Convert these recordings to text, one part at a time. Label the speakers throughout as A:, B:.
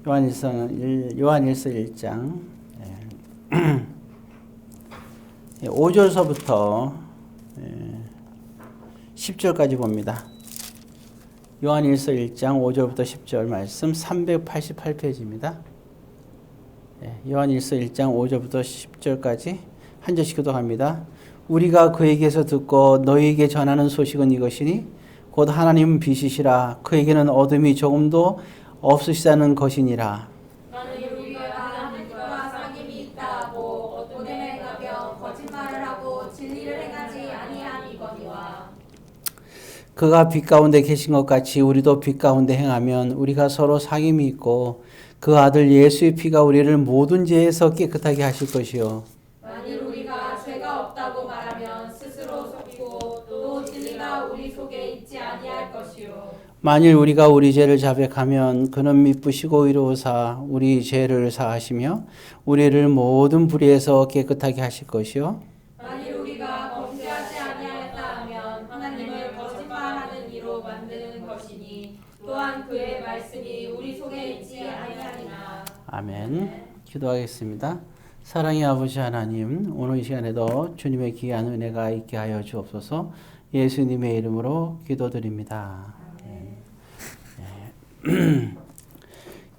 A: 요한일서 1장 5절서부터 10절까지 봅니다. 요한일서 1장 5절부터 10절 말씀 388페이지입니다. 요한일서 1장 5절부터 10절까지 한 절씩 교독합니다. 우리가 그에게서 듣고 너희에게 전하는 소식은 이것이니 곧 하나님은 빛이시라. 그에게는 어둠이 조금도 없으시다는 것이니라.
B: 너는 우리가 하나님과 사귐이 있다고 어둠에 행하며 거짓말을 하고 진리를 행하지 아니함이거니와.
A: 그가 빛 가운데 계신 것 같이 우리도 빛 가운데 행하면 우리가 서로 사귐이 있고 그 아들 예수의 피가 우리를 모든 죄에서 깨끗하게 하실 것이요.
B: 만일 우리가 죄가 없다고 말하면 스스로 속이고 또 진리가 우리 속에 있지 아니할 것이요.
A: 만일 우리가 우리 죄를 자백하면 그는 미쁘시고 의로우사 우리 죄를 사하시며 우리를 모든 불의에서 깨끗하게 하실 것이요.
B: 만일 우리가 범죄하지 아니하였다 하면 하나님을 거짓말하는 이로 만드는 것이니 또한 그의 말씀이 우리 속에 있지 아니하니라.
A: 아멘. 기도하겠습니다. 사랑의 아버지 하나님, 오늘 이 시간에도 주님의 귀한 은혜가 있게 하여 주옵소서. 예수님의 이름으로 기도드립니다.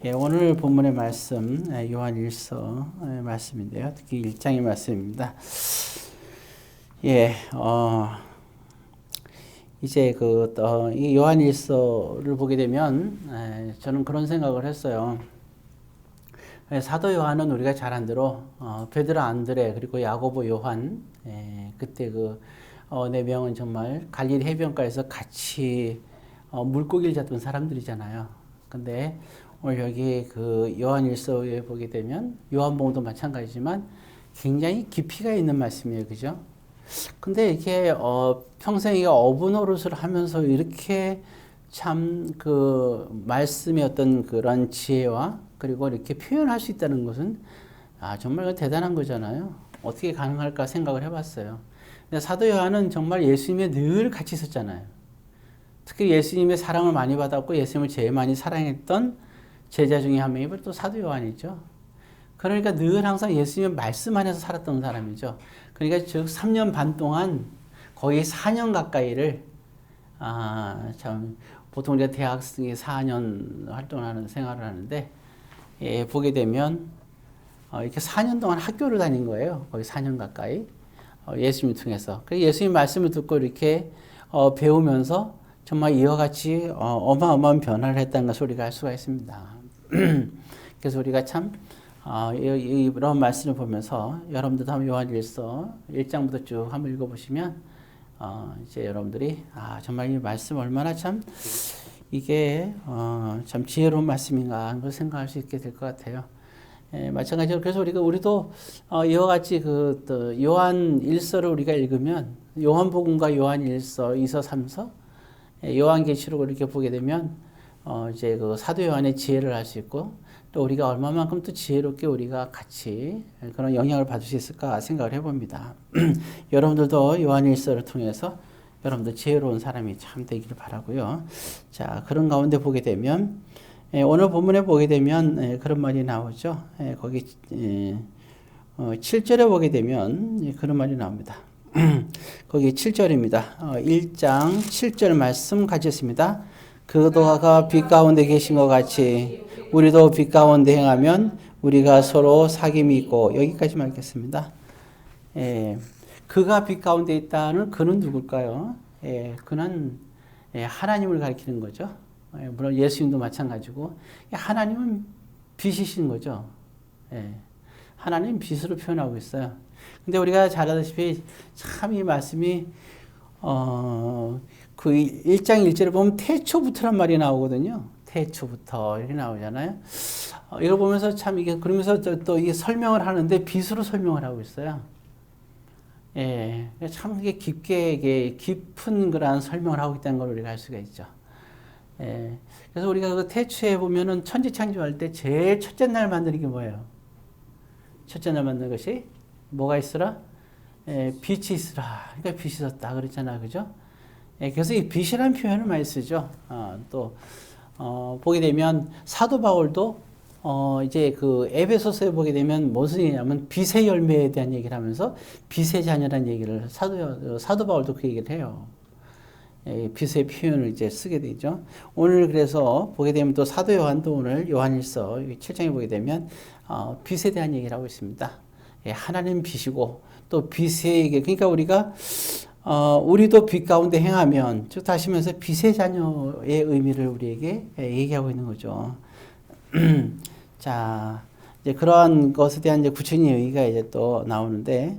A: 예, 오늘 본문의 말씀 요한일서 말씀인데요. 특히 1장의 말씀입니다. 이제 이 요한일서를 보게 되면 저는 그런 생각을 했어요. 사도 요한은 우리가 잘 안 들어 베드로, 안드레 그리고 야고보, 요한 그때 네 명은 정말 갈릴리 해변가에서 같이 물고기를 잡던 사람들이잖아요. 근데 오늘 여기 요한일서에 보게 되면 요한복음도 마찬가지지만 굉장히 깊이가 있는 말씀이에요, 그죠? 근데 이게 평생 어부 노릇을 하면서 이렇게 참 말씀의 어떤 그런 지혜와 그리고 이렇게 표현할 수 있다는 것은 정말 대단한 거잖아요. 어떻게 가능할까 생각을 해봤어요. 근데 사도 요한은 정말 예수님에 늘 같이 있었잖아요. 특히 예수님의 사랑을 많이 받았고 예수님을 제일 많이 사랑했던 제자 중에 한 명이 바로 또 사도 요한이죠. 그러니까 늘 항상 예수님의 말씀 안에서 살았던 사람이죠. 그러니까 즉 3년 반 동안 거의 4년 가까이를 참 보통 우리가 대학생이 4년 활동하는 생활을 하는데 보게 되면 이렇게 4년 동안 학교를 다닌 거예요. 거의 4년 가까이 예수님 통해서. 그래서 예수님 말씀을 듣고 이렇게 배우면서 정말 이와 같이 어마어마한 변화를 했다는 것을 우리가 알 수가 있습니다. 그래서 우리가 참 이런 말씀을 보면서 여러분들도 한번 요한일서 1장부터 쭉 한번 읽어보시면 이제 여러분들이 정말 이 말씀 얼마나 참 이게 참 지혜로운 말씀인가 하는 걸 생각할 수 있게 될 것 같아요. 마찬가지로 그래서 우리도 이와 같이 또 요한일서를 우리가 읽으면 요한복음과 요한일서, 2서, 3서, 요한계시록을 이렇게 보게 되면 이제 사도 요한의 지혜를 알 수 있고 또 우리가 얼마만큼 또 지혜롭게 우리가 같이 그런 영향을 받을 수 있을까 생각을 해봅니다. 여러분들도 요한일서를 통해서 여러분들 지혜로운 사람이 참 되기를 바라고요. 자, 그런 가운데 보게 되면 오늘 본문에 보게 되면 그런 말이 나오죠. 거기 7절에 보게 되면 그런 말이 나옵니다. 거기 7절입니다. 1장 7절 말씀 가졌습니다. 그가 빛 가운데 계신 것 같이 우리도 빛 가운데 행하면 우리가 서로 사귐이 있고 여기까지만 읽겠습니다. 그가 빛 가운데 있다는 그는 누굴까요? 그는 하나님을 가리키는 거죠. 물론 예수님도 마찬가지고 하나님은 빛이신 거죠. 하나님 빛으로 표현하고 있어요. 근데 우리가 잘 아다시피 참 이 말씀이 그 1장 1절에 보면 태초부터란 말이 나오거든요. 태초부터 이렇게 나오잖아요. 이거 보면서 참 이게 그러면서 또 이게 설명을 하는데 빛으로 설명을 하고 있어요. 참 이게 깊은 그런 설명을 하고 있다는 걸 우리가 알 수가 있죠. 그래서 우리가 그 태초에 보면은 천지창조할 때 제일 첫째 날 만드는 게 뭐예요? 첫째 날 만드는 것이 뭐가 있으라? 빛이 있으라. 그러니까 빛이 있었다 그랬잖아, 그죠? 그래서 이 빛이라는 표현을 많이 쓰죠. 또 보게 되면 사도 바울도 이제 그 에베소서에 보게 되면 무슨 얘기냐면 빛의 열매에 대한 얘기를 하면서 빛의 자녀라는 얘기를 사도 바울도 그 얘기를 해요. 빛의 표현을 이제 쓰게 되죠. 오늘 그래서 보게 되면 또 사도 요한도 오늘 요한일서 7장에 보게 되면 빛에 대한 얘기를 하고 있습니다. 하나님 빛이고 또 빛의 얘기, 그러니까 우리가 우리도 빛 가운데 행하면 쭉 다시면서 빛의 자녀의 의미를 우리에게 얘기하고 있는 거죠. 자, 이제 그러한 것에 대한 이제 구체적인 얘기가 이제 또 나오는데,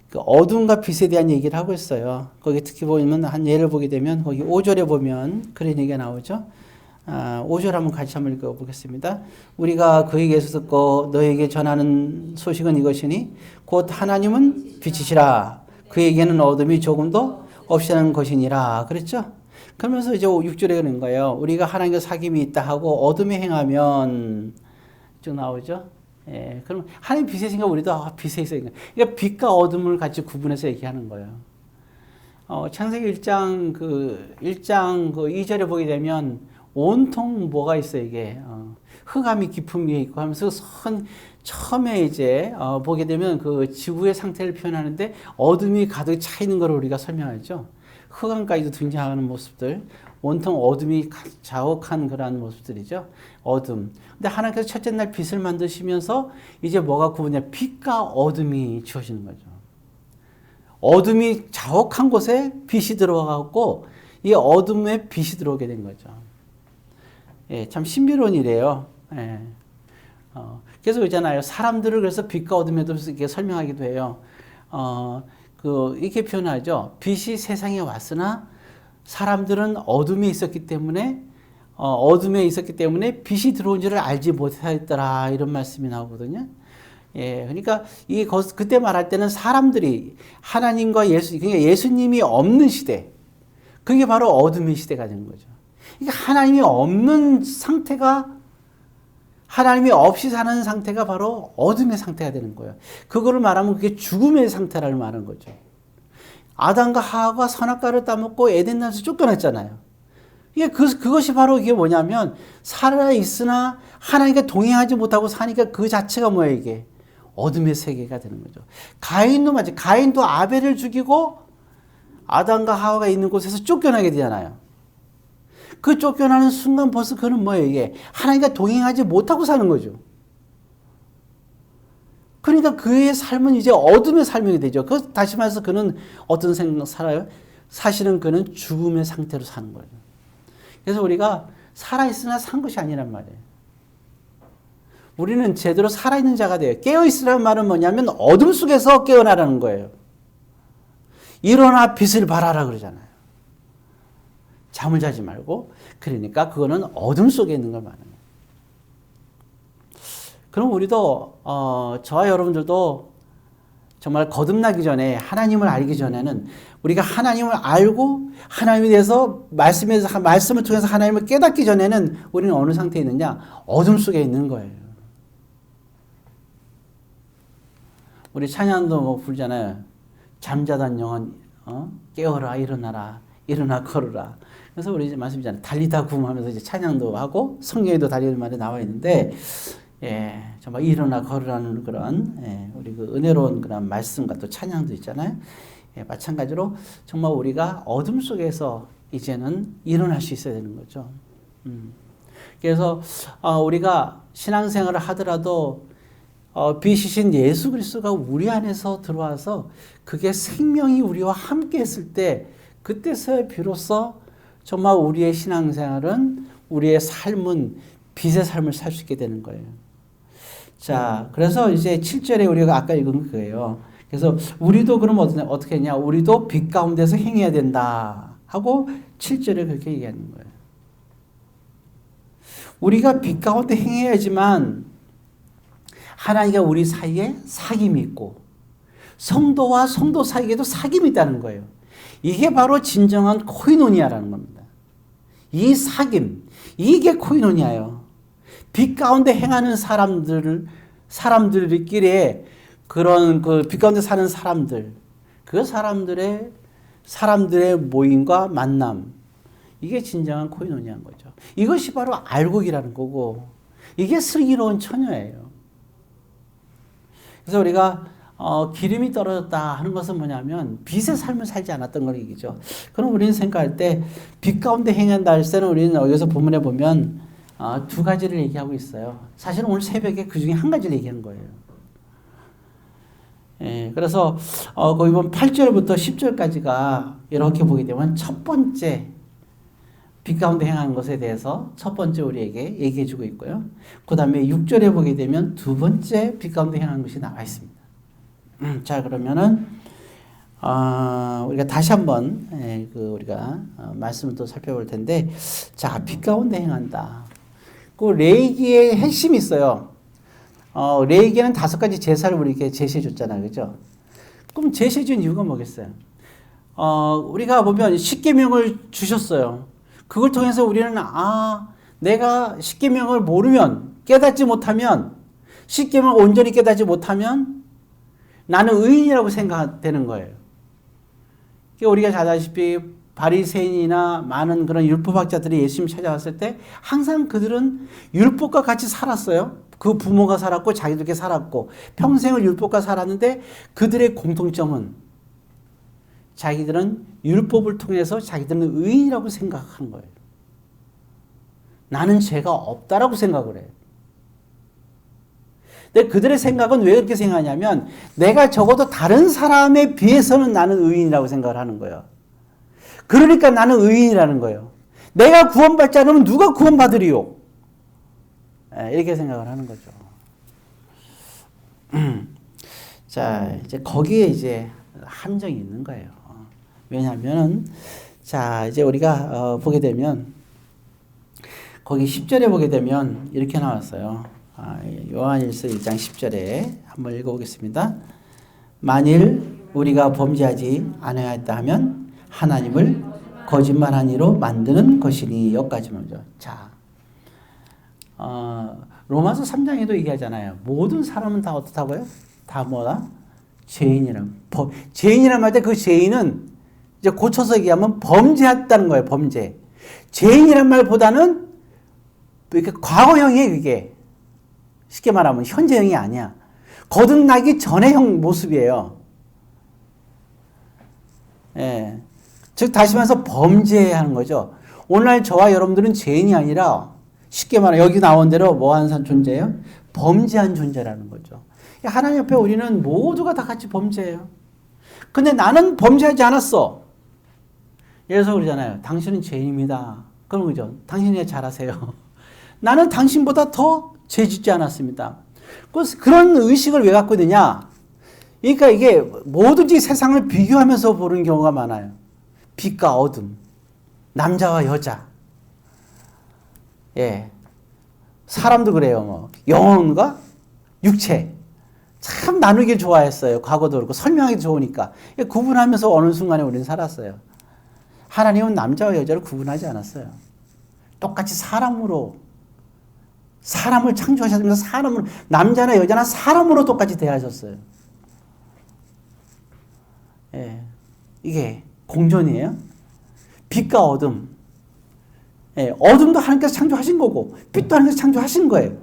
A: 그 어둠과 빛에 대한 얘기를 하고 있어요. 거기 특히 보면 한 예를 보게 되면 거기 5절에 보면 그런 얘기가 나오죠. 5절 한번 같이 한번 읽어보겠습니다. 우리가 그에게서 듣고 너에게 전하는 소식은 이것이니 곧 하나님은 빛이시라. 그에게는 어둠이 조금도 없이는 것이니라. 그랬죠? 그러면서 이제 6절에 그런 거예요. 우리가 하나님과 사귐이 있다 하고 어둠에 행하면 쭉 나오죠. 그럼 하나님 빛에 있으니까 우리도 빛에 있으니까. 그러니까 빛과 어둠을 같이 구분해서 얘기하는 거예요. 창세기 1장 2절에 보게 되면 온통 뭐가 있어요, 이게. 흑암이 깊음 위에 있고 하면서 처음에 이제 보게 되면 그 지구의 상태를 표현하는데 어둠이 가득 차 있는 걸 우리가 설명하죠. 흑암까지도 등장하는 모습들, 온통 어둠이 자욱한 그러한 모습들이죠. 어둠. 근데 하나님께서 첫째 날 빛을 만드시면서 이제 뭐가 구분이냐? 빛과 어둠이 주어지는 거죠. 어둠이 자욱한 곳에 빛이 들어가고 이 어둠에 빛이 들어오게 된 거죠. 참 신비로운 일이에요. 그래서 있잖아요. 사람들을 그래서 빛과 어둠에도 이렇게 설명하기도 해요. 이렇게 표현하죠. 빛이 세상에 왔으나 사람들은 어둠에 있었기 때문에 빛이 들어온 줄을 알지 못했더라. 이런 말씀이 나오거든요. 그러니까 그때 말할 때는 사람들이 하나님과 그러니까 예수님이 없는 시대, 그게 바로 어둠의 시대가 되는 거죠. 그러니까 하나님이 없는 상태가, 하나님이 없이 사는 상태가 바로 어둠의 상태가 되는 거예요. 그거를 말하면 그게 죽음의 상태라는 말하는 거죠. 아담과 하와가 선악과를 따먹고 에덴에서 쫓겨났잖아요. 그것이 바로 이게 뭐냐면 살아있으나 하나님과 동행하지 못하고 사니까 그 자체가 뭐예요, 이게? 어둠의 세계가 되는 거죠. 가인도 마치 가인도 아벨을 죽이고 아담과 하와가 있는 곳에서 쫓겨나게 되잖아요. 그 쫓겨나는 순간 벌써 그는 뭐예요, 이게? 하나님과 동행하지 못하고 사는 거죠. 그러니까 그의 삶은 이제 어둠의 삶이 되죠. 다시 말해서 그는 어떤 생각 살아요? 사실은 그는 죽음의 상태로 사는 거예요. 그래서 우리가 살아있으나 산 것이 아니란 말이에요. 우리는 제대로 살아있는 자가 돼요. 깨어있으라는 말은 뭐냐면 어둠 속에서 깨어나라는 거예요. 일어나 빛을 발하라 그러잖아요. 잠을 자지 말고. 그러니까 그거는 어둠 속에 있는 걸 말하는 거예요. 그럼 우리도 저와 여러분들도 정말 거듭나기 전에 하나님을 알기 전에는 우리가 하나님을 알고 하나님에 대해서 말씀을 통해서 하나님을 깨닫기 전에는 우리는 어느 상태에 있느냐? 어둠 속에 있는 거예요. 우리 찬양도 뭐 부르잖아요. 잠자던 영혼 깨어라 일어나라 일어나 걸으라. 그래서 우리 이제 말씀이잖아요. 달리다 굼 하면서 이제 찬양도 하고 성경에도 달리는 말이 나와 있는데 정말 일어나 걸으라는 그런 우리 그 은혜로운 그런 말씀과 또 찬양도 있잖아요. 마찬가지로 정말 우리가 어둠 속에서 이제는 일어날 수 있어야 되는 거죠. 그래서 우리가 신앙생활을 하더라도 빛이신 예수 그리스도가 우리 안에서 들어와서 그게 생명이 우리와 함께 했을 때 그때서야 비로소 정말 우리의 신앙생활은 우리의 삶은 빛의 삶을 살 수 있게 되는 거예요. 자, 그래서 이제 7절에 우리가 아까 읽은 거예요. 그래서 우리도 그럼 어떻게 했냐? 우리도 빛 가운데서 행해야 된다 하고 7절에 그렇게 얘기하는 거예요. 우리가 빛 가운데 행해야지만 하나님과 우리 사이에 사귐이 있고 성도와 성도 사이에도 사귐이 있다는 거예요. 이게 바로 진정한 코이노니아라는 겁니다. 이 사귐, 이게 코이노니아예요. 빛 가운데 행하는 사람들끼리 그런 빛 가운데 사는 사람들, 그 사람들의 모임과 만남, 이게 진정한 코이노니아인 거죠. 이것이 바로 알곡이라는 거고, 이게 슬기로운 처녀예요. 그래서 우리가 기름이 떨어졌다 하는 것은 뭐냐면 빛의 삶을 살지 않았던 걸 얘기죠. 그럼 우리는 생각할 때 빛 가운데 행한다 할 때는 우리는 여기서 본문에 보면 두 가지를 얘기하고 있어요. 사실은 오늘 새벽에 그 중에 한 가지를 얘기하는 거예요. 예, 그래서 거기 보면 8절부터 10절까지가 이렇게 보게 되면 첫 번째 빛 가운데 행하는 것에 대해서 첫 번째 우리에게 얘기해 주고 있고요. 그 다음에 6절에 보게 되면 두 번째 빛 가운데 행하는 것이 나와 있습니다. 자, 그러면은 우리가 다시 한번 우리가 말씀을 또 살펴볼 텐데, 자, 빛 가운데 행한다. 그 레이기의 핵심이 있어요. 레이기는 5가지 제사를 우리에게 제시해 줬잖아요, 그죠? 그럼 제시해 준 이유가 뭐겠어요? 우리가 보면 십계명을 주셨어요. 그걸 통해서 우리는 내가 십계명을 모르면, 깨닫지 못하면, 십계명을 온전히 깨닫지 못하면 나는 의인이라고 생각되는 거예요. 그러니까 우리가 잘 아시다시피 바리새인이나 많은 그런 율법학자들이 예수님 찾아왔을 때 항상 그들은 율법과 같이 살았어요. 그 부모가 살았고 자기들께 살았고 평생을 율법과 살았는데 그들의 공통점은 자기들은 율법을 통해서 자기들은 의인이라고 생각하는 거예요. 나는 죄가 없다라고 생각을 해요. 근데 그들의 생각은 왜 그렇게 생각하냐면 내가 적어도 다른 사람에 비해서는 나는 의인이라고 생각을 하는 거예요. 그러니까 나는 의인이라는 거예요. 내가 구원받지 않으면 누가 구원받으리요? 이렇게 생각을 하는 거죠. 자, 이제 거기에 이제 함정이 있는 거예요. 왜냐하면 자, 이제 우리가 보게 되면 거기 10절에 보게 되면 이렇게 나왔어요. 요한일서 1장 10절에 한번 읽어보겠습니다. 만일 우리가 범죄하지 않아야했다 하면 하나님을 거짓말한 이로 만드는 것이니 여기까지 먼저. 자, 로마서 3장에도 얘기하잖아요. 모든 사람은 다 어떻다고요? 다 뭐다? 죄인이란. 죄인이란 말 때 그 죄인은 이제 고쳐서 얘기하면 범죄했다는 거예요. 범죄. 죄인이란 말보다는 이렇게 과거형이에요. 이게. 쉽게 말하면 현재형이 아니야. 거듭나기 전의 형 모습이에요. 예. 즉 다시 말해서 범죄하는 거죠. 오늘날 저와 여러분들은 죄인이 아니라 쉽게 말해 여기 나온 대로 뭐하는 존재예요? 범죄한 존재라는 거죠. 하나님 옆에 우리는 모두가 다 같이 범죄해요. 근데 나는 범죄하지 않았어. 예를 들어서 그러잖아요. 당신은 죄인입니다. 그런 거죠. 당신이 잘하세요. 나는 당신보다 더 죄 짓지 않았습니다. 그런 의식을 왜 갖고 있느냐? 그러니까 이게 뭐든지 세상을 비교하면서 보는 경우가 많아요. 빛과 어둠, 남자와 여자, 예, 사람도 그래요. 뭐 영혼과 육체, 참 나누길 좋아했어요. 과거도 그렇고 설명하기 좋으니까 구분하면서 어느 순간에 우리는 살았어요. 하나님은 남자와 여자를 구분하지 않았어요. 똑같이 사람을 창조하셨으면서 사람을 남자나 여자나 사람으로 똑같이 대하셨어요. 예, 이게 공존이에요. 빛과 어둠. 예, 어둠도 하나님께서 창조하신 거고 빛도 하나님께서 창조하신 거예요.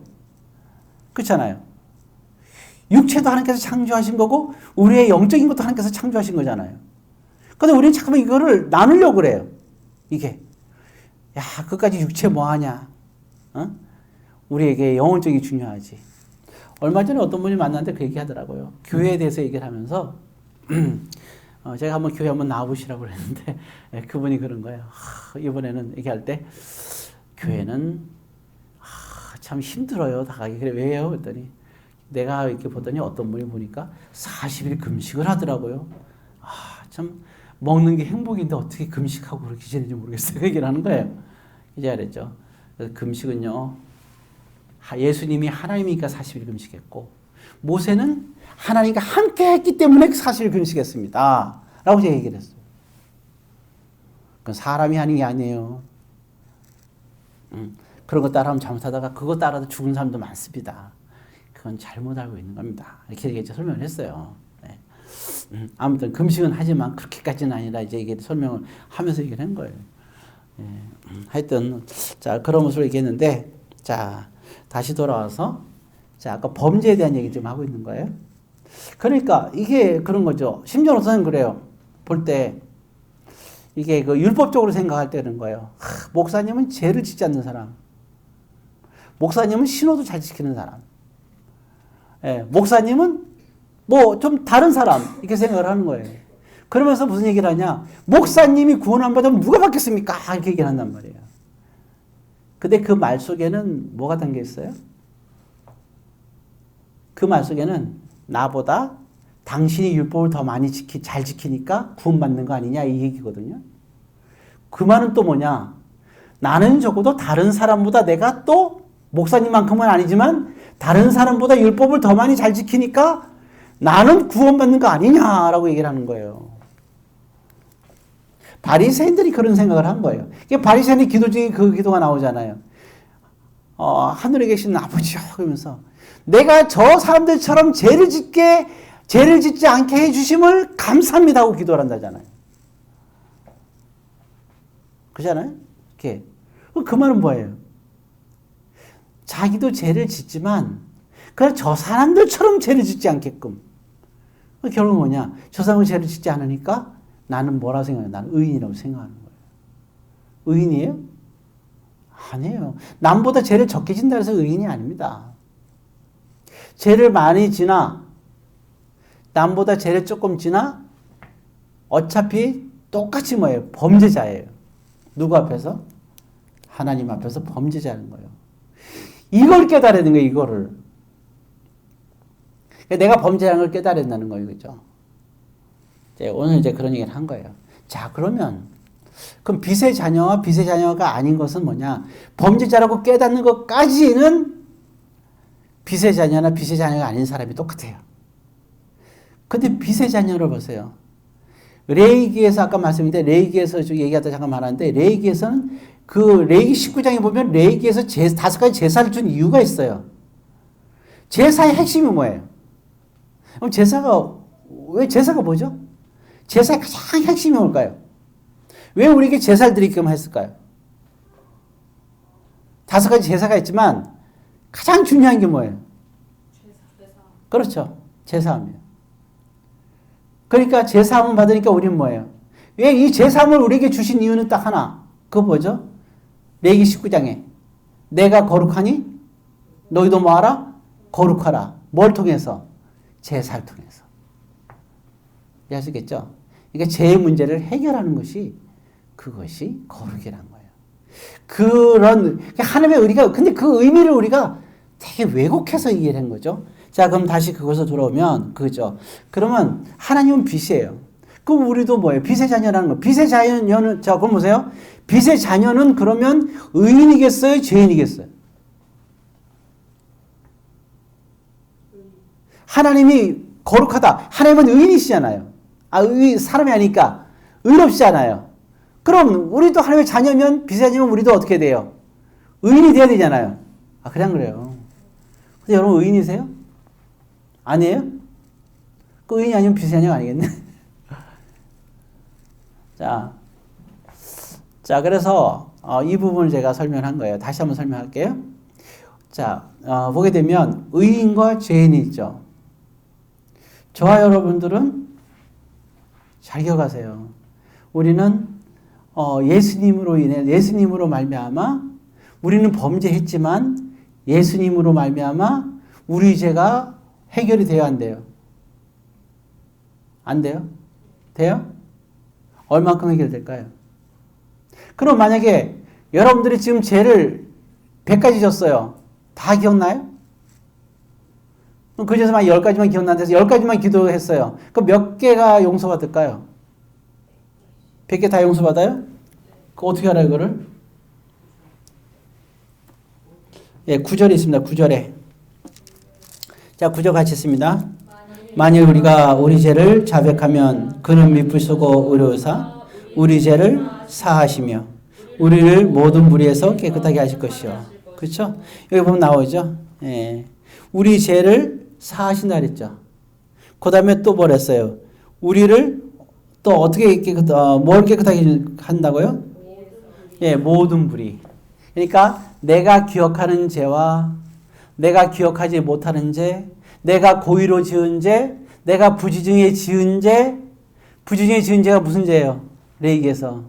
A: 그렇잖아요. 육체도 하나님께서 창조하신 거고 우리의 영적인 것도 하나님께서 창조하신 거잖아요. 그런데 우리는 잠깐만 이거를 나누려고 그래요. 이게 그까지 육체 뭐하냐? 우리에게 영혼적이 중요하지. 얼마 전에 어떤 분이 만났는데 그 얘기하더라고요. 교회에 대해서 얘기를 하면서 제가 한번 교회 한번 나와보시라고 그랬는데 그분이 그런 거예요. 이번에는 얘기할 때 교회는 참 힘들어요. 다 가기. 그래 왜요? 그랬더니 내가 이렇게 보더니 어떤 분이 보니까 40일 금식을 하더라고요. 참 먹는 게 행복인데 어떻게 금식하고 그렇게 지내는지 모르겠어요. 그 얘기를 하는 거예요. 이제 알았죠. 금식은요. 예수님이 하나님이니까 40일 금식했고 모세는 하나님과 함께 했기 때문에 40일 금식했습니다. 라고 제가 얘기를 했어요. 그건 사람이 하는 게 아니에요. 그런 거 따라하면 잘못하다가 그거 따라서 죽은 사람도 많습니다. 그건 잘못 알고 있는 겁니다. 이렇게 설명을 했어요. 네. 아무튼 금식은 하지만 그렇게까지는 아니라 이제 이게 설명을 하면서 얘기를 한 거예요. 네. 하여튼 자 그런 모습을 얘기했는데 자 다시 돌아와서 자, 아까 범죄에 대한 얘기 좀 하고 있는 거예요. 그러니까 이게 그런 거죠. 심정으로서는 그래요. 볼 때 이게 그 율법적으로 생각할 때는 거예요. 목사님은 죄를 짓지 않는 사람. 목사님은 신호도 잘 지키는 사람. 예, 목사님은 뭐 좀 다른 사람 이렇게 생각을 하는 거예요. 그러면서 무슨 얘기를 하냐? 목사님이 구원 안 받으면 누가 받겠습니까? 이렇게 얘기를 한단 말이에요. 근데 그 말 속에는 뭐가 담겨 있어요? 그 말 속에는 나보다 당신이 율법을 더 많이 잘 지키니까 구원받는 거 아니냐 이 얘기거든요. 그 말은 또 뭐냐? 나는 적어도 다른 사람보다 내가 또 목사님만큼은 아니지만 다른 사람보다 율법을 더 많이 잘 지키니까 나는 구원받는 거 아니냐라고 얘기를 하는 거예요. 바리새인들이 그런 생각을 한 거예요. 바리새인의 기도 중에 그 기도가 나오잖아요. 하늘에 계신 아버지요 그러면서 내가 저 사람들처럼 죄를 짓지 않게 해주심을 감사합니다 하고 기도를 한다잖아요. 그렇잖아요? 이렇게. 그 말은 뭐예요? 자기도 죄를 짓지만 그래 저 사람들처럼 죄를 짓지 않게끔. 결국은 뭐냐? 저 사람은 죄를 짓지 않으니까 나는 뭐라고 생각해요? 나는 의인이라고 생각하는 거예요. 의인이에요? 아니에요. 남보다 죄를 적게 진다 해서 의인이 아닙니다. 죄를 많이 지나 남보다 죄를 조금 지나 어차피 똑같이 뭐예요? 범죄자예요. 누구 앞에서? 하나님 앞에서 범죄자는 거예요. 이걸 깨달아야 되는 거예요. 이거를. 내가 범죄라는 걸 깨달아야 된다는 거예요. 그죠? 오늘 이제 그런 얘기를 한 거예요. 자, 그러면 그럼 빛의 자녀와 빛의 자녀가 아닌 것은 뭐냐? 범죄자라고 깨닫는 것까지는 빛의 자녀나 빛의 자녀가 아닌 사람이 똑같아요. 근데 빛의 자녀를 보세요. 레위기에서 아까 말씀드렸는데 레위기에서 얘기하다 잠깐 말하는데 레위기에서는 그 레위기 19장에 보면 레위기에서 5가지 제사를 준 이유가 있어요. 제사의 핵심이 뭐예요? 그럼 왜 제사가 뭐죠? 제사의 가장 핵심이 뭘까요? 왜 우리에게 제사를 드리게끔 했을까요? 5가지 제사가 있지만 가장 중요한 게 뭐예요? 그렇죠. 제사함이에요. 그러니까 제사함을 받으니까 우리는 뭐예요? 왜 이 제사함을 우리에게 주신 이유는 딱 하나. 그거 뭐죠? 레위기 19장에 내가 거룩하니 너희도 뭐하라? 거룩하라. 뭘 통해서? 제사를 통해서. 이해하시겠죠? 그러니까 죄의 문제를 해결하는 것이 그것이 거룩이란 거예요. 그런 하나님의 의리가 근데 그 의미를 우리가 되게 왜곡해서 이해를 한 거죠. 자, 그럼 다시 그것으로 돌아오면 그죠. 그러면 하나님은 빛이에요. 그럼 우리도 뭐예요? 빛의 자녀라는 거. 빛의 자녀는 자, 그럼 보세요. 빛의 자녀는 그러면 의인이겠어요? 죄인이겠어요? 하나님이 거룩하다. 하나님은 의인이시잖아요. 사람이 아니까 의롭시잖아요. 그럼 우리도 하나님의 자녀면 빛의 자녀면 우리도 어떻게 돼요? 의인이 돼야 되잖아요. 그냥 그래요. 근데 여러분 의인이세요? 아니에요? 그 의인이 아니면 빛의 자녀가 아니겠네. 자, 그래서 이 부분을 제가 설명한 거예요. 다시 한번 설명할게요. 자, 보게 되면 의인과 죄인이 있죠. 저와 여러분들은 잘 기억하세요. 우리는 예수님으로 말미암아 우리는 범죄했지만 예수님으로 말미암아 우리 죄가 해결이 돼요, 안 돼요? 안 돼요? 돼요? 얼만큼 해결될까요? 그럼 만약에 여러분들이 지금 죄를 100가지 졌어요. 다 기억나요? 그럼 그 중에서 10가지만 기억나는데 10가지만 기도했어요. 그럼 몇 개가 용서받을까요? 100개 다 용서받아요? 그 어떻게 알아요, 그거를? 예, 9절에 있습니다. 9절에. 자, 9절 같이 있습니다. 만일 우리가 우리 죄를 자백하면 그는 미쁘시고 의로우사 우리 죄를 사하시며 우리를 모든 무리에서 깨끗하게 하실 것이요. 그렇죠? 여기 보면 나오죠. 예. 우리 죄를 사하신다 그랬죠. 그 다음에 또 뭐랬어요? 우리를 또 어떻게 뭘 깨끗하게 한다고요? 예, 모든 무리. 그러니까 내가 기억하는 죄와 내가 기억하지 못하는 죄, 내가 고의로 지은 죄, 내가 부지중에 지은 죄, 부지중에 지은 죄가 무슨 죄예요? 레이기에서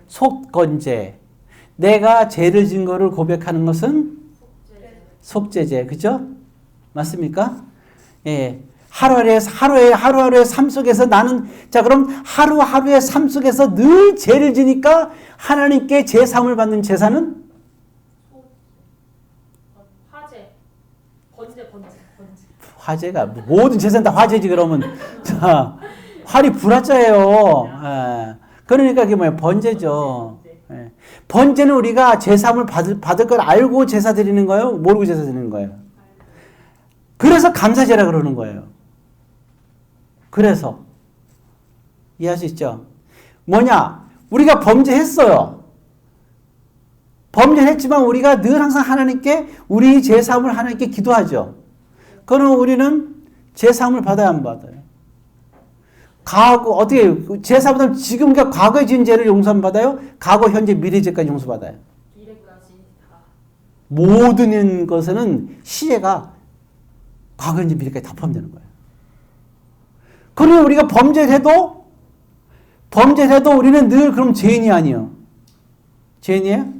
A: 속건죄. 내가 죄를 지은 거를 고백하는 것은 속죄죄. 그죠? 맞습니까? 예. 하루하루의 삶 속에서 나는, 자, 그럼 하루하루의 삶 속에서 늘 죄를 지니까 하나님께 제사함을 받는 제사는? 화제가, 모든 제사는 다 화제지, 그러면. 자, 활이 불화자예요. 예. 그러니까 그게 뭐예요? 번제죠. 예. 번제는 우리가 제사함을 받을 걸 알고 제사 드리는 거예요? 모르고 제사 드리는 거예요? 그래서 감사제라 그러는 거예요. 그래서 이해할 수 있죠? 뭐냐? 우리가 범죄했어요. 범죄했지만 우리가 늘 항상 하나님께 우리 제사함을 하나님께 기도하죠. 그러면 우리는 제사함을 받아야 안 받아요? 어떻게 제사보다 지금 과거에 지은 죄를 용서함 받아요? 과거, 현재, 미래 죄까지 용서받아요?
B: 미래까지 다.
A: 모든 것에는 시제가 과거, 현재, 미래까지 다 포함되는 거예요. 그러면 우리가 범죄를 해도 우리는 늘 그럼 죄인이 아니에요. 죄인이에요?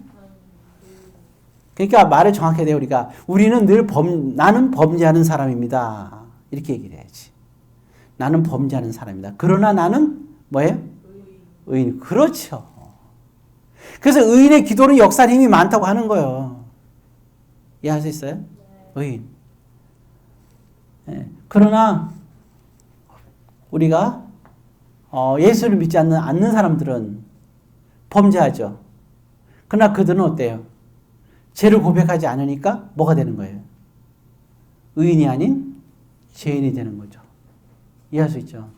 A: 그러니까 말을 정확해야 돼요. 우리는 늘 나는 범죄하는 사람입니다. 이렇게 얘기를 해야지. 나는 범죄하는 사람이다. 그러나 나는 뭐예요? 의인. 그렇죠. 그래서 의인의 기도는 역사의 힘이 많다고 하는 거예요. 이해할 수 있어요? 의인. 네. 그러나 우리가 예수를 믿지 않는 사람들은 범죄하죠. 그러나 그들은 어때요? 죄를 고백하지 않으니까 뭐가 되는 거예요? 의인이 아닌 죄인이 되는 거죠. 이해할 수 있죠?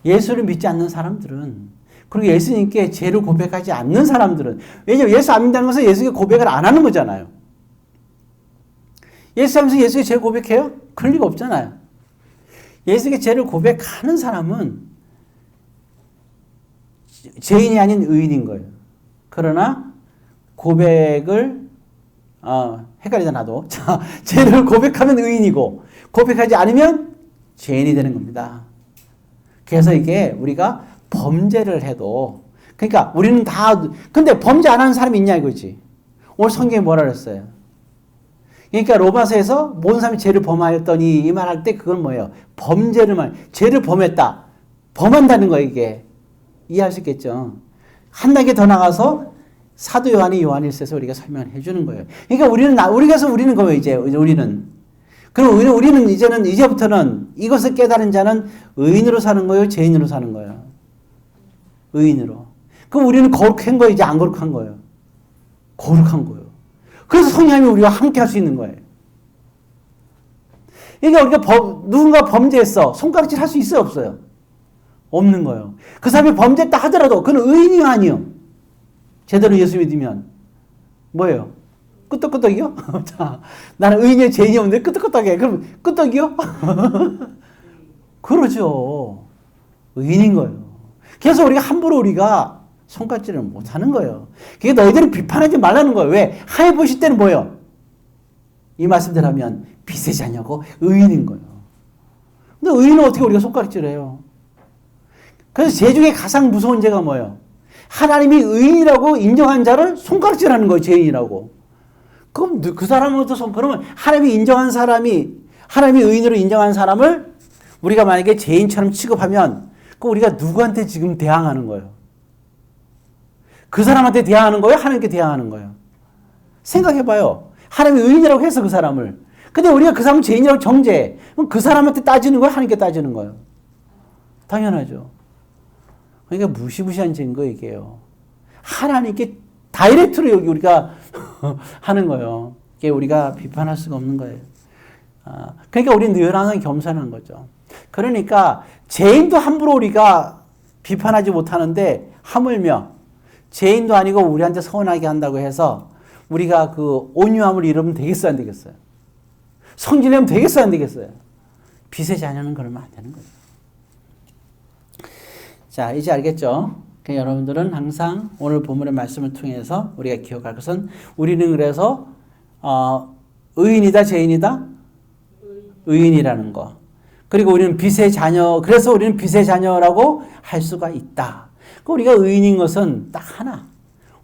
A: 예수를 믿지 않는 사람들은, 그리고 예수님께 죄를 고백하지 않는 사람들은, 왜냐하면 예수 안 믿다는 것은 예수에게 고백을 안 하는 거잖아요. 예수 하면서 예수에게 죄를 고백해요? 그럴 리가 없잖아요. 예수에게 죄를 고백하는 사람은 죄인이 아닌 의인인 거예요. 그러나 고백을 헷갈리다 나도. 자, 죄를 고백하면 의인이고 고백하지 않으면 죄인이 되는 겁니다. 그래서 이게 우리가 범죄를 해도, 그러니까 우리는 근데 범죄 안 하는 사람이 있냐 이거지. 오늘 성경에 뭐라 그랬어요? 그러니까 로마서에서 모든 사람이 죄를 범하였더니 이 말할 때 그건 뭐예요? 죄를 범했다. 범한다는 거예요, 이게. 이해할 수 있겠죠? 한 단계 더 나가서 사도 요한이 요한일서에서 우리가 설명을 해주는 거예요. 그러니까 우리는 거예요, 이제. 우리는. 그럼 우리는 이제부터는 이것을 깨달은 자는 의인으로 사는 거예요? 죄인으로 사는 거예요? 의인으로. 그럼 우리는 거룩한 거예요? 이제 안 거룩한 거예요? 거룩한 거예요. 그래서 성령님이 우리와 함께 할 수 있는 거예요. 그러니까 우리가 누군가 범죄했어. 손가락질 할 수 있어요? 없어요? 없는 거예요. 그 사람이 범죄했다 하더라도 그는 의인이요? 아니요? 제대로 예수 믿으면 뭐예요? 끄떡끄떡이요? 자, 나는 의인이요? 죄인이 없는데 끄떡끄떡해. 그럼 끄떡이요? 그러죠. 의인인 거예요. 그래서 함부로 손가락질을 못 하는 거예요. 그게 너희들은 비판하지 말라는 거예요. 왜? 하에 보실 때는 뭐예요? 이 말씀대로 하면 빛의 자녀고 의인인 거예요. 근데 의인은 어떻게 우리가 손가락질을 해요? 그래서 죄 중에 가장 무서운 죄가 뭐예요? 하나님이 의인이라고 인정한 자를 손가락질하는 거예요. 죄인이라고. 그럼 그 사람은 그러면 하나님이 의인으로 인정한 사람을 우리가 만약에 죄인처럼 취급하면 우리가 누구한테 지금 대항하는 거예요? 그 사람한테 대항하는 거예요? 하나님께 대항하는 거예요? 생각해봐요. 하나님이 의인이라고 해서 그 사람을. 근데 우리가 그 사람을 죄인이라고 정죄해. 그럼 그 사람한테 따지는 거예요? 하나님께 따지는 거예요? 당연하죠. 그러니까 무시무시한 죄인 거예요, 이게요. 하나님께 다이렉트로 여기 우리가 하는 거예요. 이게 우리가 비판할 수가 없는 거예요. 그러니까 우리는 늘 항상 겸손한 거죠. 그러니까 죄인도 함부로 우리가 비판하지 못하는데 하물며 죄인도 아니고 우리한테 서운하게 한다고 해서 우리가 그 온유함을 잃으면 되겠어요, 안 되겠어요? 성질내면 되겠어요, 안 되겠어요? 빛의 자녀는 그러면 안 되는 거예요. 자, 이제 알겠죠? 그러니까 여러분들은 항상 오늘 본문의 말씀을 통해서 우리가 기억할 것은 우리는 그래서 의인이다, 죄인이다? 의인이라는 거. 그리고 우리는 빛의 자녀, 그래서 우리는 빛의 자녀라고 할 수가 있다. 우리가 의인인 것은 딱 하나.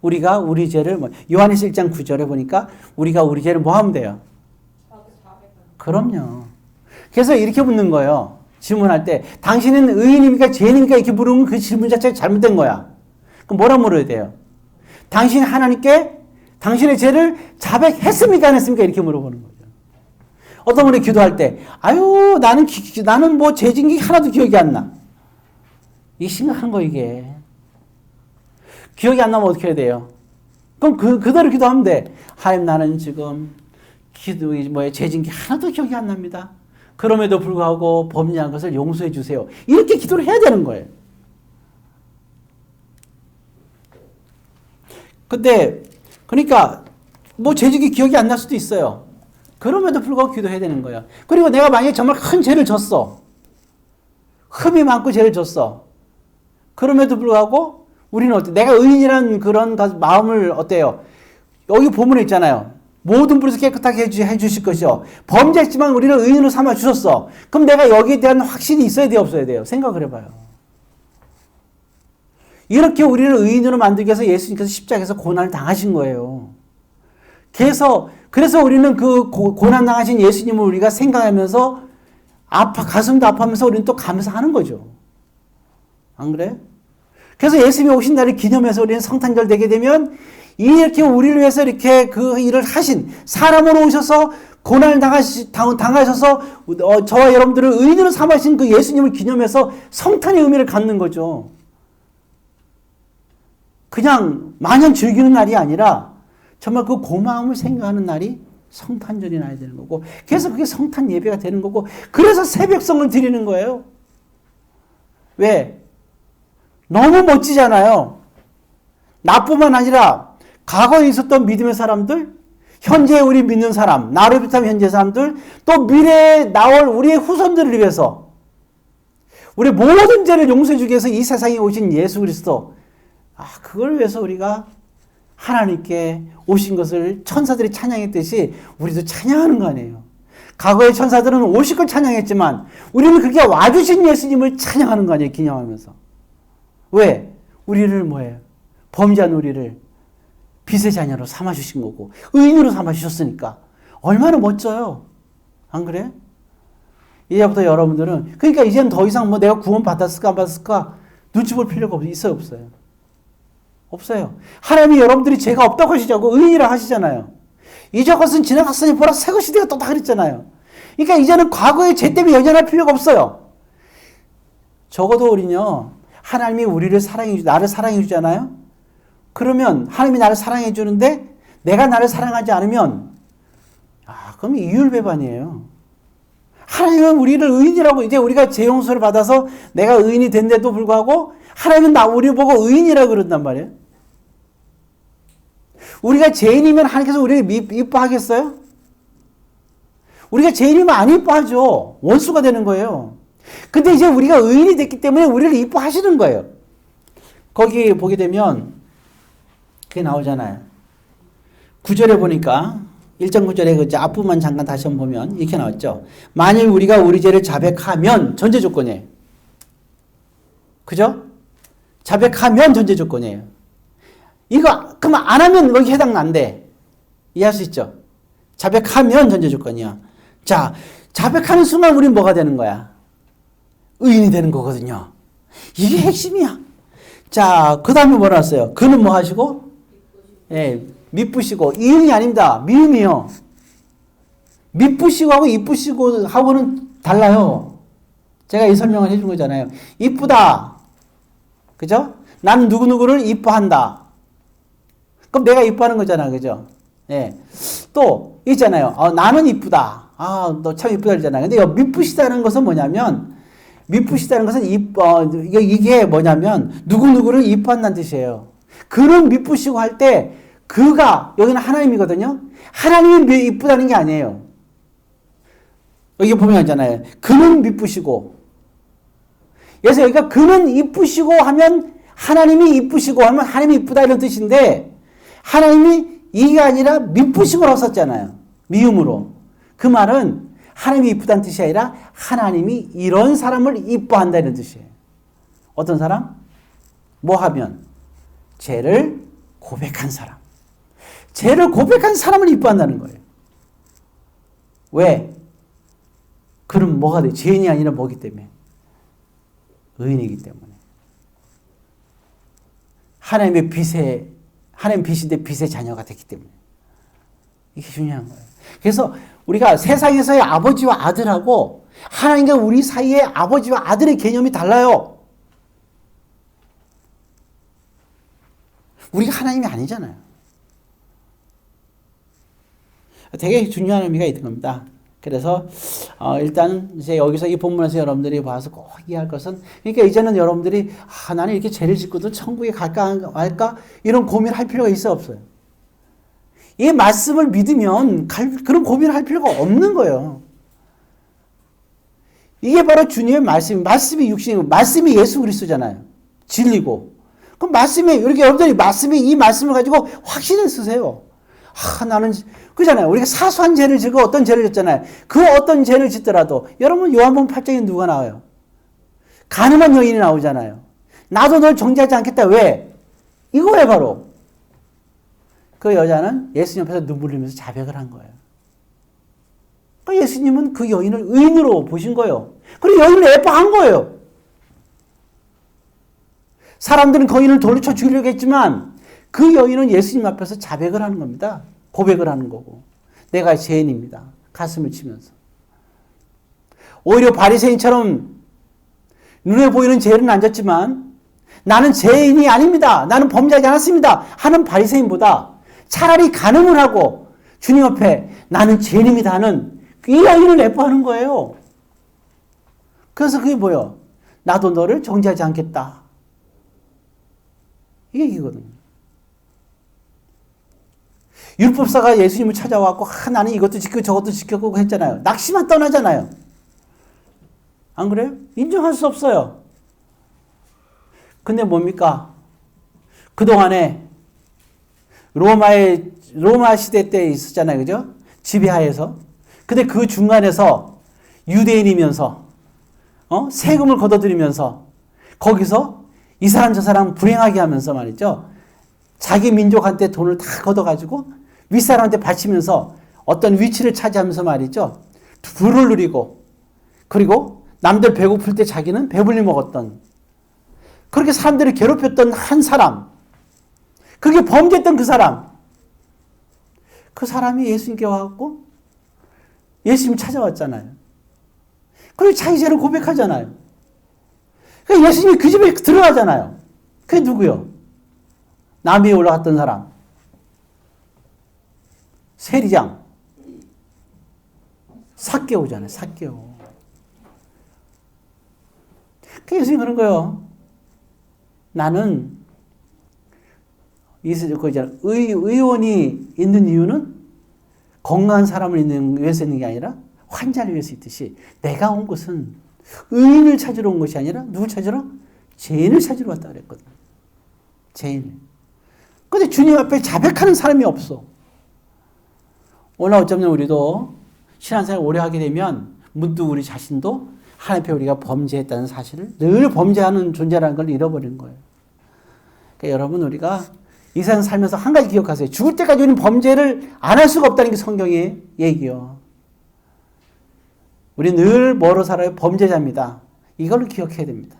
A: 우리가 우리 죄를, 요한일서 1장 9절에 보니까 우리가 우리 죄를 뭐 하면 돼요? 그럼요. 그래서 이렇게 묻는 거예요. 질문할 때 당신은 의인입니까 죄인입니까 이렇게 물으면 그 질문 자체가 잘못된 거야. 그럼 뭐라 물어야 돼요? 당신 하나님께 당신의 죄를 자백했습니까 안 했습니까 이렇게 물어보는 거죠. 어떤 분이 기도할 때 아유 나는 뭐 죄진 게 하나도 기억이 안 나. 이게 심각한 거 이게. 기억이 안 나면 어떻게 해야 돼요? 그럼 그대로 기도하면 돼. 하나님 나는 지금 죄진 게 하나도 기억이 안 납니다. 그럼에도 불구하고 범죄한 것을 용서해 주세요. 이렇게 기도를 해야 되는 거예요. 근데 그러니까 뭐 죄짓기 기억이 안 날 수도 있어요. 그럼에도 불구하고 기도해야 되는 거예요. 그리고 내가 만약에 정말 큰 죄를 졌어. 흠이 많고 죄를 졌어. 그럼에도 불구하고 우리는 어때? 내가 의인이라는 그런 마음을 어때요? 여기 보문에 있잖아요. 모든 불에서 깨끗하게 해주실 것이요. 범죄했지만 우리는 의인으로 삼아 주셨어. 그럼 내가 여기에 대한 확신이 있어야 돼요, 없어야 돼요? 생각을 해봐요. 이렇게 우리를 의인으로 만들기 위해서 예수님께서 십자가에서 고난을 당하신 거예요. 그래서 우리는 그 고난 당하신 예수님을 우리가 생각하면서 가슴도 아파하면서 우리는 또 감사하는 거죠. 안 그래? 그래서 예수님이 오신 날을 기념해서 우리는 성탄절 되게 되면 이렇게 우리를 위해서 이렇게 그 일을 하신 사람으로 오셔서 고난을 당하셔서 저와 여러분들을 의인으로 삼으신 그 예수님을 기념해서 성탄의 의미를 갖는 거죠. 그냥 마냥 즐기는 날이 아니라 정말 그 고마움을 생각하는 날이 성탄절이 나야 되는 거고 그래서 그게 성탄 예배가 되는 거고 그래서 새벽성을 드리는 거예요. 왜? 너무 멋지잖아요. 나뿐만 아니라 과거에 있었던 믿음의 사람들, 현재 우리 믿는 사람, 나를 비롯한 현재 사람들, 또 미래에 나올 우리의 후손들을 위해서 우리 모든 죄를 용서해 주기 위해서 이 세상에 오신 예수 그리스도 그걸 위해서 우리가 하나님께 오신 것을 천사들이 찬양했듯이 우리도 찬양하는 거 아니에요. 과거의 천사들은 오실 걸 찬양했지만 우리는 그렇게 와주신 예수님을 찬양하는 거 아니에요. 기념하면서. 왜? 우리를 뭐예요? 범죄한 우리를 빛의 자녀로 삼아주신 거고 의인으로 삼아주셨으니까 얼마나 멋져요. 안 그래? 이제부터 여러분들은 그러니까 이제는 더 이상 뭐 내가 구원 받았을까 안 받았을까 눈치 볼 필요가 있어요 없어요? 없어요. 하나님이 여러분들이 죄가 없다고 하시자고 의인이라 하시잖아요. 이제 것은 지나갔으니 보라 새 것이 되었다 그랬잖아요. 그러니까 이제는 과거의 죄 때문에 연연할 필요가 없어요. 적어도 우리는요. 하나님이 나를 사랑해 주잖아요. 그러면 하나님이 나를 사랑해 주는데 내가 나를 사랑하지 않으면 그럼 이율배반이에요. 하나님은 우리를 의인이라고 이제 우리가 죄 용서를 받아서 내가 의인이 된데도 불구하고 하나님은 우리 보고 의인이라고 그런단 말이에요. 우리가 죄인이면 하나님께서 우리를 이뻐하겠어요? 우리가 죄인이면 안 이뻐하죠. 원수가 되는 거예요. 근데 이제 우리가 의인이 됐기 때문에 우리를 이뻐하시는 거예요. 거기 보게 되면 그게 나오잖아요. 9절에 보니까 1.9절에 그 앞부분만 잠깐 다시 한번 보면 이렇게 나왔죠. 만일 우리가 우리 죄를 자백하면 전제 조건이에요. 그죠? 자백하면 전제 조건이에요. 이거 그럼 안 하면 여기 해당 안 돼. 이해할 수 있죠? 자백하면 전제 조건이야. 자, 자백하는 순간 우리는 뭐가 되는 거야? 의인이 되는 거거든요. 이게 핵심이야. 자, 그 다음에 뭐라 했어요? 그는 뭐 하시고? 예, 미쁘시고. 이응이 아닙니다. 미음이요. 미쁘시고 하고 이쁘시고 하고는 달라요. 제가 이 설명을 해준 거잖아요. 이쁘다. 그죠? 나는 누구누구를 이뻐한다. 그럼 내가 이뻐하는 거잖아. 그죠? 예. 또, 있잖아요. 나는 이쁘다. 너 참 이쁘다 그러잖아요. 근데 미쁘시다는 것은 뭐냐면, 미쁘시다는 것은 이게 뭐냐면, 누구누구를 이뻐한다는 뜻이에요. 그는 미쁘시고 할 때, 여기는 하나님이거든요. 하나님이 이쁘다는 게 아니에요. 여기 보면 있잖아요. 그는 미쁘시고. 그래서 여기가 그는 이쁘시고 하면 하나님이 이쁘시고 하면 하나님이 이쁘다 이런 뜻인데 하나님이 이게 아니라 미쁘시고라고 썼잖아요. 미움으로. 그 말은 하나님이 이쁘다는 뜻이 아니라 하나님이 이런 사람을 이뻐한다는 뜻이에요. 어떤 사람? 뭐 하면? 죄를 고백한 사람. 죄를 고백한 사람을 이뻐한다는 거예요. 왜? 그럼 뭐가 돼? 죄인이 아니라 뭐기 때문에? 의인이기 때문에. 하나님 빛인데 빛의 자녀가 됐기 때문에. 이게 중요한 거예요. 그래서 우리가 세상에서의 아버지와 아들하고 하나님과 우리 사이의 아버지와 아들의 개념이 달라요. 우리가 하나님이 아니잖아요. 되게 중요한 의미가 있는 겁니다. 그래서 일단 이제 여기서 이 본문에서 여러분들이 봐서 꼭 이해할 것은, 그러니까 이제는 여러분들이 나는 이렇게 죄를 짓고도 천국에 갈까 말까 이런 고민할 필요가 있어 없어요? 이 말씀을 믿으면 그런 고민을 할 필요가 없는 거예요. 이게 바로 주님의 말씀이 육신이고 말씀이 예수 그리스도잖아요. 진리고. 그럼 말씀이 이렇게 여러분들이 이 말씀을 가지고 확신을 쓰세요. 나는 그잖아요. 우리가 사소한 죄를 지고 어떤 죄를 짓잖아요. 그 어떤 죄를 짓더라도 여러분 요한복음 8장에 누가 나와요? 가늠한 여인이 나오잖아요. 나도 널 정죄하지 않겠다. 왜? 이거예요 바로. 그 여자는 예수님 앞에서 눈물 흘리면서 자백을 한 거예요. 그러니까 예수님은 그 여인을 의인으로 보신 거예요. 그리고 여인을 예뻐한 거예요. 사람들은 그 여인을 돌로 쳐 죽이려고 했지만 그 여인은 예수님 앞에서 자백을 하는 겁니다. 고백을 하는 거고. 내가 죄인입니다. 가슴을 치면서. 오히려 바리새인처럼 눈에 보이는 죄는 안 졌지만 나는 죄인이 아닙니다. 나는 범죄하지 않았습니다. 하는 바리새인보다 차라리 간음을 하고 주님 앞에 나는 죄인입니다 하는 이 여인을 예뻐하는 거예요. 그래서 그게 뭐예요? 나도 너를 정죄하지 않겠다. 이 얘기거든요. 율법사가 예수님을 찾아왔고 나는 이것도 지키고 저것도 지켰고 했잖아요. 낙심만 떠나잖아요. 안 그래요? 인정할 수 없어요. 근데 뭡니까? 그동안에 로마 시대 때 있었잖아요. 그죠? 지배하에서. 근데 그 중간에서 유대인이면서 세금을 걷어들이면서 거기서 이 사람 저 사람 불행하게 하면서 말이죠. 자기 민족한테 돈을 다 걷어가지고 윗사람한테 바치면서 어떤 위치를 차지하면서 말이죠. 부를 누리고 그리고 남들 배고플 때 자기는 배불리 먹었던 그렇게 사람들을 괴롭혔던 한 사람, 그렇게 범죄했던 그 사람이 예수님께 와갖고 예수님 찾아왔잖아요. 그리고 자기 죄를 고백하잖아요. 그러니까 예수님이 그 집에 들어가잖아요. 그게 누구요? 나무에 올라갔던 사람. 세리장. 삭개오잖아요. 삭개오. 그 예수님이 그런 거예요. 나는 의원이 있는 이유는 건강한 사람을 위해서 있는 게 아니라 환자를 위해서 있듯이 내가 온 것은 의인을 찾으러 온 것이 아니라 누굴 찾으러? 죄인을 찾으러 왔다 그랬거든. 죄인을. 근데 주님 앞에 자백하는 사람이 없어. 오늘 어쩌면 우리도 신앙생활 오래 하게 되면 문득 우리 자신도 하나님 앞에 우리가 범죄했다는 사실을 늘 범죄하는 존재라는 걸 잃어버리는 거예요. 그러니까 여러분 우리가 이 세상 살면서 한 가지 기억하세요. 죽을 때까지 우리는 범죄를 안 할 수가 없다는 게 성경의 얘기요. 우리 늘 뭐로 살아요? 범죄자입니다. 이걸로 기억해야 됩니다.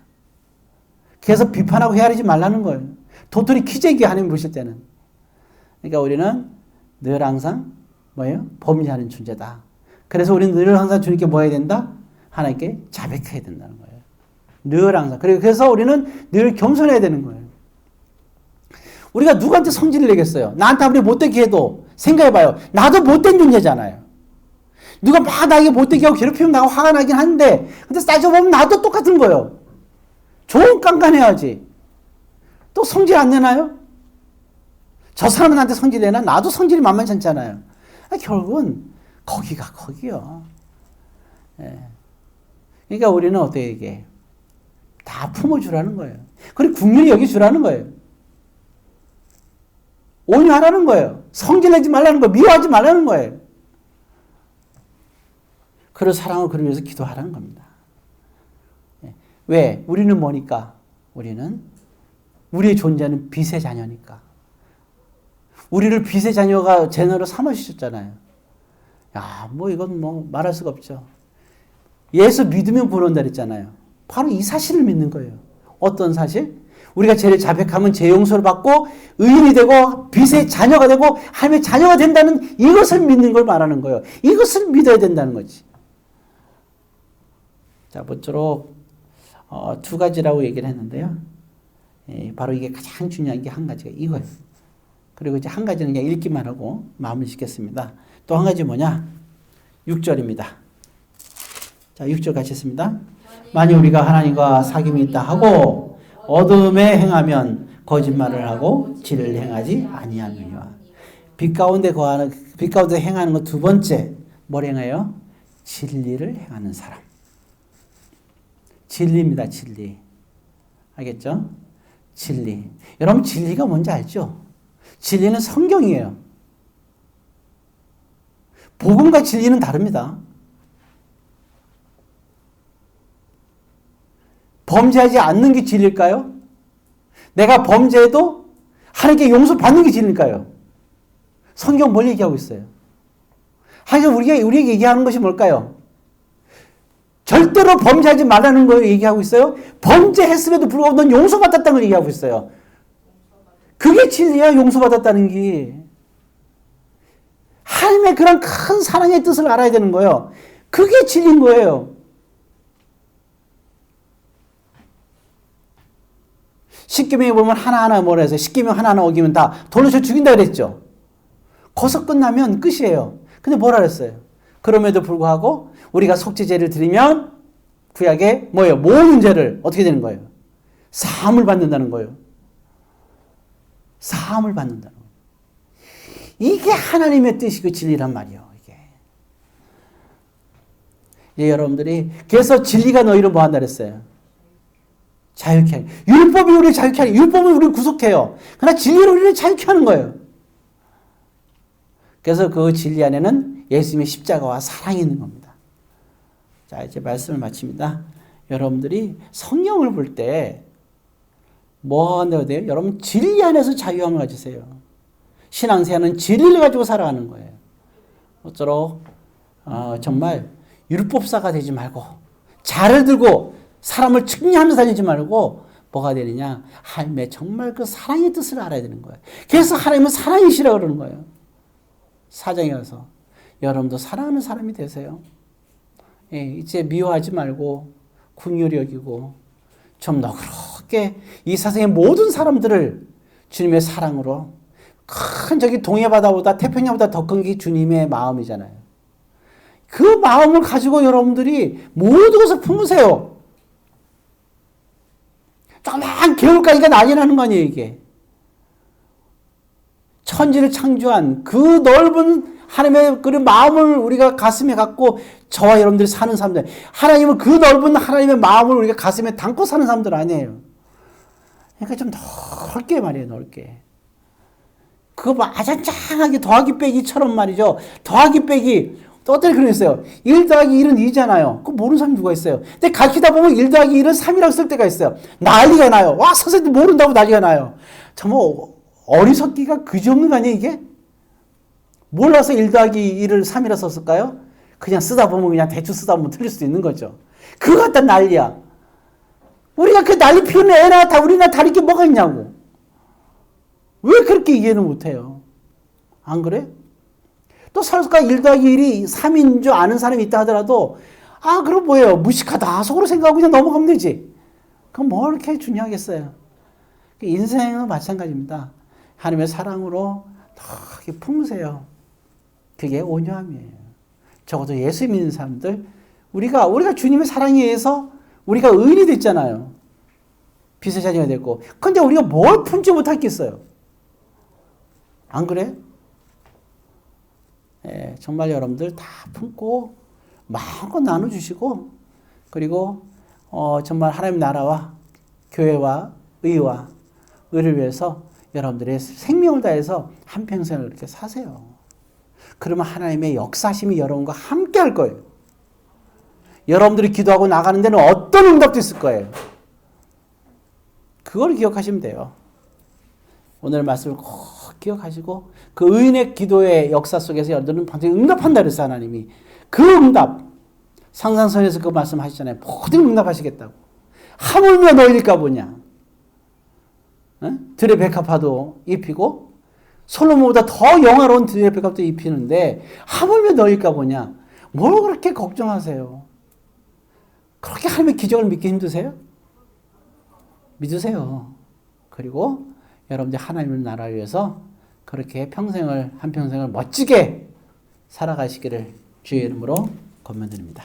A: 그래서 비판하고 헤아리지 말라는 거예요. 도토리 키재기 하나님 보실 때는. 그러니까 우리는 늘 항상 뭐예요? 범죄하는 존재다. 그래서 우리는 늘 항상 주님께 뭐 해야 된다? 하나님께 자백해야 된다는 거예요. 늘 항상. 그래서 우리는 늘 겸손해야 되는 거예요. 우리가 누구한테 성질을 내겠어요? 나한테 아무리 못되게 해도 생각해봐요. 나도 못된 존재잖아요. 누가 막 나에게 못되게 하고 괴롭히면 나가 화가 나긴 하는데 근데 따져보면 나도 똑같은 거예요. 좀 깐깐해야지. 또 성질 안 내나요? 저 사람은 나한테 성질 내나? 나도 성질이 만만치 않잖아요. 결국은 거기가 거기요. 예. 그러니까 우리는 어떻게 얘기해? 다 품어주라는 거예요. 그리고 국률이 여기주라는 거예요. 온유하라는 거예요. 성질내지 말라는 거예요. 미워하지 말라는 거예요. 그런 사랑을 그러기 위해서 기도하라는 겁니다. 왜? 우리는 뭐니까? 우리의 존재는 빛의 자녀니까. 우리를 빛의 자녀로 삼으셨잖아요. 야, 이건 말할 수가 없죠. 예수 믿으면 구원 온다 그랬잖아요. 바로 이 사실을 믿는 거예요. 어떤 사실? 우리가 죄를 자백하면 죄 용서를 받고 의인이 되고 빛의 자녀가 되고 하나님의 자녀가 된다는 이것을 믿는 걸 말하는 거예요. 이것을 믿어야 된다는 거지. 자, 모쪼록 두 가지라고 얘기를 했는데요. 바로 이게 가장 중요한 게 한 가지가 이거예요. 그리고 이제 한 가지는 그냥 읽기만 하고 마음을 짓겠습니다. 또 한 가지 뭐냐? 6절입니다. 자, 6절 같이 했습니다. 만일 우리가 하나님과 사귐이 있다 하고 어둠에 행하면 거짓말을 하고 진리를 행하지 아니하느니와. 빛 가운데 행하는 것 두 번째 뭘 행해요? 진리를 행하는 사람. 진리입니다. 진리. 알겠죠? 진리. 여러분 진리가 뭔지 알죠? 진리는 성경이에요. 복음과 진리는 다릅니다. 범죄하지 않는 게 진리일까요? 내가 범죄해도 하나님께 용서받는 게 진리일까요? 성경 뭘 얘기하고 있어요? 하나님 우리에게 얘기하는 것이 뭘까요? 절대로 범죄하지 말라는 걸 얘기하고 있어요. 범죄했음에도 불구하고 넌 용서받았다는 걸 얘기하고 있어요. 그게 진리야. 용서받았다는 게. 하나님의 그런 큰 사랑의 뜻을 알아야 되는 거예요. 그게 진리인 거예요. 십계명에 보면 하나하나 뭐라 해서 십계명 하나하나 어기면 다 돌려쳐 죽인다 그랬죠. 거기서 끝나면 끝이에요. 근데 뭐라 그랬어요? 그럼에도 불구하고 우리가 속죄제를 드리면 구약에 뭐예요? 모든 죄를 어떻게 되는 거예요? 사함을 받는다는 거예요. 사함을 받는다는 거예요. 이게 하나님의 뜻이고 진리란 말이에요. 이게 여러분들이 그래서 진리가 너희를 뭐 한다 그랬어요? 자유케 하는. 율법이 우리를 자유케 하는. 율법은 우리를 구속해요. 그러나 진리로 우리를 자유케 하는 거예요. 그래서 그 진리 안에는 예수님의 십자가와 사랑이 있는 겁니다. 자, 이제 말씀을 마칩니다. 여러분들이 성경을 볼 때 뭐 한다고 돼요? 여러분 진리 안에서 자유함을 가지세요. 신앙생활은 진리를 가지고 살아가는 거예요. 모쪼록 정말 율법사가 되지 말고 자를 들고 사람을 측량하면서 다니지 말고 뭐가 되느냐? 하나님의 정말 그 사랑의 뜻을 알아야 되는 거예요. 그래서 하나님은 사랑이시라고 그러는 거예요. 사장에 가서 여러분도 사랑하는 사람이 되세요. 예, 이제 미워하지 말고 긍휼히 여기고 좀 너그럽게 이 세상의 모든 사람들을 주님의 사랑으로 큰 저기 동해바다보다 태평양보다 더 큰 게 주님의 마음이잖아요. 그 마음을 가지고 여러분들이 모든 것을 품으세요. 조그만 개울가니까 난리 나는 거 아니에요, 이게. 천지를 창조한 그 넓은 하나님의 그런 마음을 우리가 가슴에 갖고 저와 여러분들이 사는 사람들. 하나님은 그 넓은 하나님의 마음을 우리가 가슴에 담고 사는 사람들 아니에요. 그러니까 좀 넓게 말이에요, 넓게. 그거 아잔짱하게 더하기 빼기처럼 말이죠. 더하기 빼기. 또 어떤 그런 게 있어요. 1 더하기 1은 2잖아요. 그거 모르는 사람이 누가 있어요. 근데 가르치다 보면 1 더하기 1은 3이라고 쓸 때가 있어요. 난리가 나요. 와, 선생님 모른다고 난리가 나요. 정말 어리석기가 그지없는 거 아니에요, 이게? 몰라서 1 더하기 1을 3이라 썼을까요? 그냥 쓰다 보면 그냥 대충 쓰다 보면 틀릴 수도 있는 거죠. 그거 갖다 난리야. 우리가 그 난리 피우는 애나 다 우리나 다를 게 뭐가 있냐고. 왜 그렇게 이해는 못해요? 안 그래? 또 설사 1 더하기 1이 3인 줄 아는 사람이 있다 하더라도 그럼 뭐예요? 무식하다 속으로 생각하고 그냥 넘어가면 되지. 그럼 뭐 이렇게 중요하겠어요? 인생은 마찬가지입니다. 하나님의 사랑으로 더 품으세요. 그게 온유함이에요. 적어도 예수 믿는 사람들 우리가 주님의 사랑에 의해서 우리가 의인이 됐잖아요. 빛의 자녀가 됐고. 근데 우리가 뭘 품지 못하겠어요? 안 그래? 예, 정말 여러분들 다 품고 마음껏 나눠주시고 그리고 정말 하나님 나라와 교회와 의와 의를 위해서 여러분들의 생명을 다해서 한평생을 이렇게 사세요. 그러면 하나님의 역사심이 여러분과 함께 할 거예요. 여러분들이 기도하고 나가는 데는 어떤 응답도 있을 거예요. 그걸 기억하시면 돼요. 오늘 말씀을 꼭 기억하시고 그 의인의 기도의 역사 속에서 여러분들은 반드시 응답한다 그랬어요. 하나님이. 그 응답 상산선에서 그 말씀하시잖아요. 모든 응답하시겠다고. 하물며 너희일까 보냐. 들의 백합화도 입히고 솔로몬보다 더 영화로운 들의 백합도 입히는데 하물며 너희일까 보냐. 뭘 그렇게 걱정하세요. 그렇게 하나님의 기적을 믿기 힘드세요? 믿으세요. 그리고 여러분들 하나님의 나라를 위해서 그렇게 한평생을 멋지게 살아가시기를 주의 이름으로 권면드립니다.